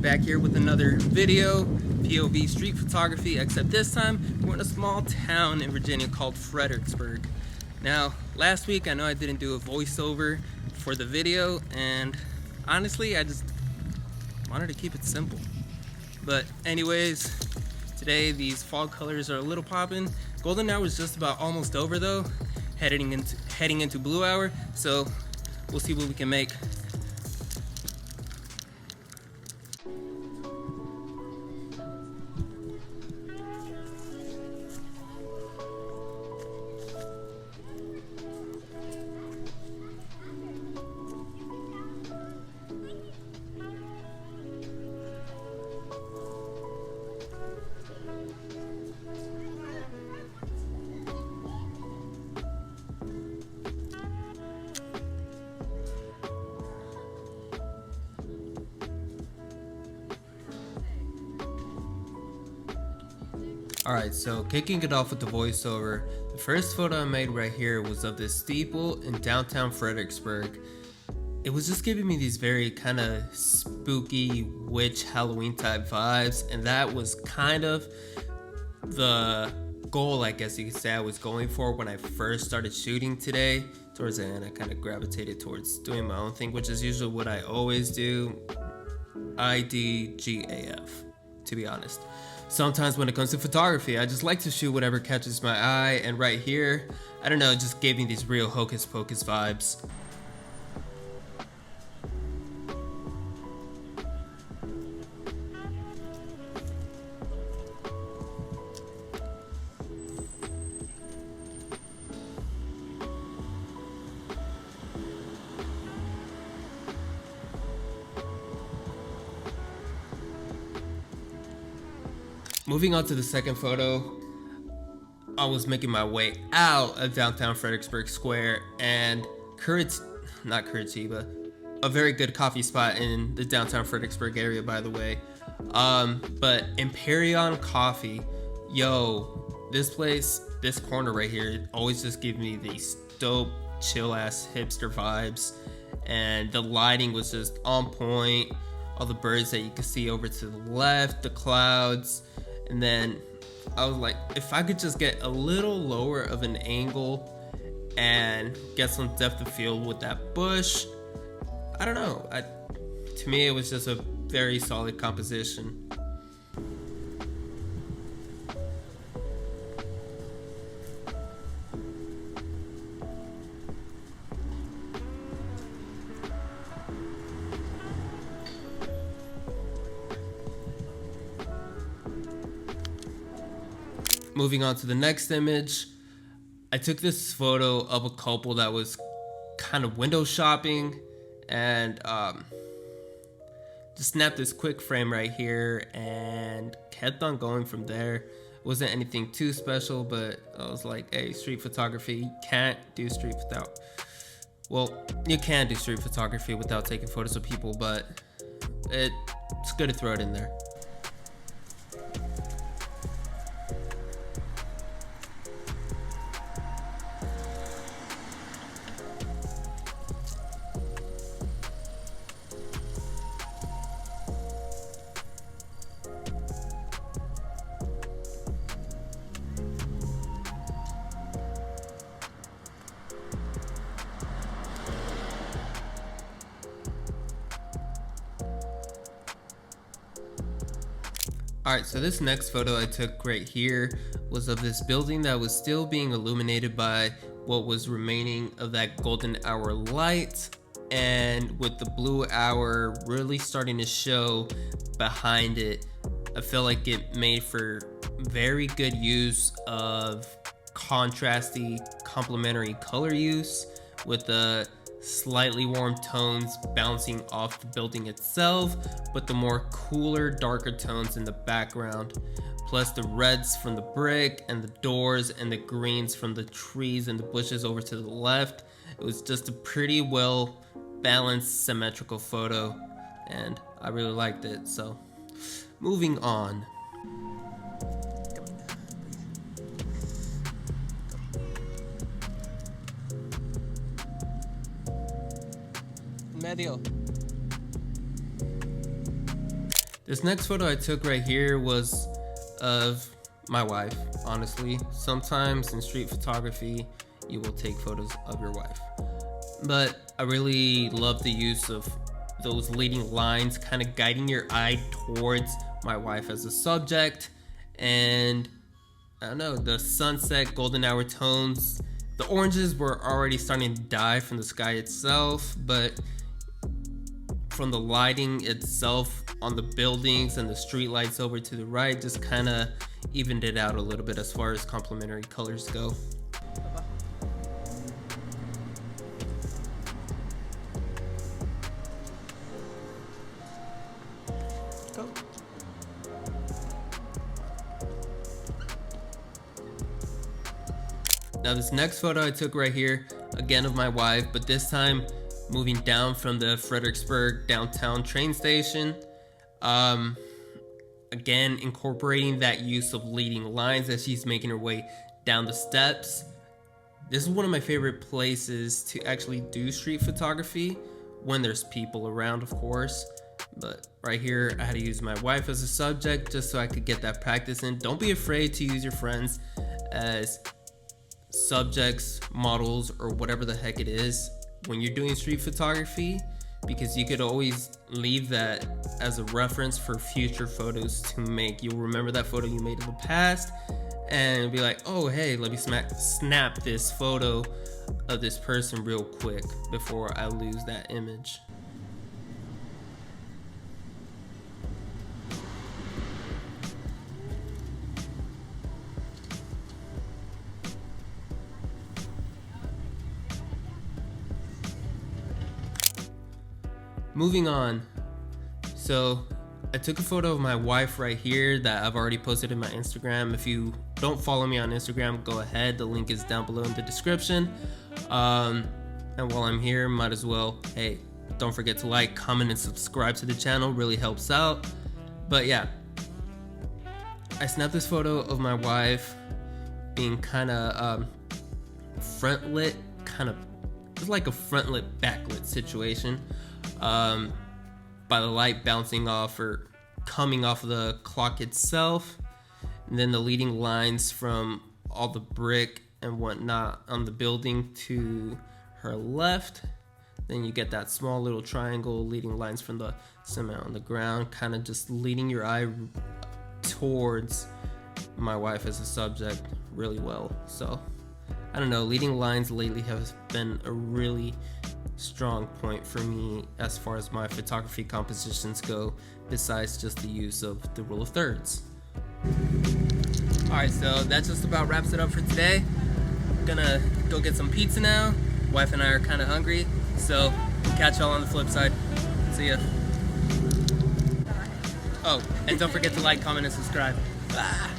back here with another video, POV street photography, except this time we're in a small town in Virginia called Fredericksburg. Now, last week I know I didn't do a voiceover for the video, and honestly I just wanted to keep it simple. But anyways, today these fall colors are a little poppin'. Golden hour is just about almost over though, heading into blue hour, so we'll see what we can make. Alright, so kicking it off with the voiceover, the first photo I made right here was of this steeple in downtown Fredericksburg. It was just giving me these very kind of spooky witch Halloween type vibes, and that was kind of the goal, I guess you could say, I was going for when I first started shooting today. Towards the end I kind of gravitated towards doing my own thing, which is usually what I always do. IDGAF, to be honest. Sometimes when it comes to photography, I just like to shoot whatever catches my eye, and right here, I don't know, it just gave me these real hocus pocus vibes. Moving on to the second photo, I was making my way out of downtown Fredericksburg Square, and Curitiba, a very good coffee spot in the downtown Fredericksburg area, by the way. But Empyrean Coffee, yo, this place, this corner right here, it always just gives me these dope, chill ass hipster vibes, and the lighting was just on point. All the birds that you can see over to the left, the clouds. And then I was like, if I could just get a little lower of an angle and get some depth of field with that bush, I don't know. To me, it was just a very solid composition. Moving on to the next image, I took this photo of a couple that was kind of window shopping, and just snapped this quick frame right here and kept on going from there. It wasn't anything too special, but I was like, hey, street photography, you can't do street without, well, you can do street photography without taking photos of people, but it's good to throw it in there. Alright, so this next photo I took right here was of this building that was still being illuminated by what was remaining of that golden hour light, and with the blue hour really starting to show behind it. I feel like it made for very good use of contrasty complementary color use, with the slightly warm tones bouncing off the building itself, but the more cooler, darker tones in the background, plus the reds from the brick and the doors and the greens from the trees and the bushes over to the left. It was just a pretty well balanced, symmetrical photo, and I really liked it. So moving on. medio. This next photo I took right here was of my wife. Honestly, sometimes in street photography you will take photos of your wife, but I really love the use of those leading lines kind of guiding your eye towards my wife as a subject. And I don't know, the sunset golden hour tones, the oranges were already starting to die from the sky itself, but from the lighting itself on the buildings and the street lights over to the right just kind of evened it out a little bit as far as complementary colors go. Now this next photo I took right here, again of my wife, but this time moving down from the Fredericksburg downtown train station. Again, incorporating that use of leading lines as she's making her way down the steps. This is one of my favorite places to actually do street photography, when there's people around, of course. But right here, I had to use my wife as a subject just so I could get that practice in. Don't be afraid to use your friends as subjects, models, or whatever the heck it is when you're doing street photography, because you could always leave that as a reference for future photos to make. You'll remember that photo you made in the past and be like, oh hey, let me snap this photo of this person real quick before I lose that image. Moving on, so I took a photo of my wife right here that I've already posted in my Instagram. If you don't follow me on Instagram, go ahead, the link is down below in the description. And while I'm here, might as well, hey, don't forget to like, comment, and subscribe to the channel, really helps out. But yeah, I snapped this photo of my wife being kind of front lit, kind of, it's like a front lit backlit situation. By the light bouncing off or coming off of the clock itself, and then the leading lines from all the brick and whatnot on the building to her left. Then you get that small little triangle leading lines from the cement on the ground, kind of just leading your eye towards my wife as a subject really well. So I don't know, leading lines lately have been a really strong point for me as far as my photography compositions go, besides just the use of the rule of thirds. Alright, so that just about wraps it up for today. Gonna go get some pizza now. Wife and I are kind of hungry, so we'll catch y'all on the flip side. See ya. Oh, and don't forget to like, comment, and subscribe. Bye.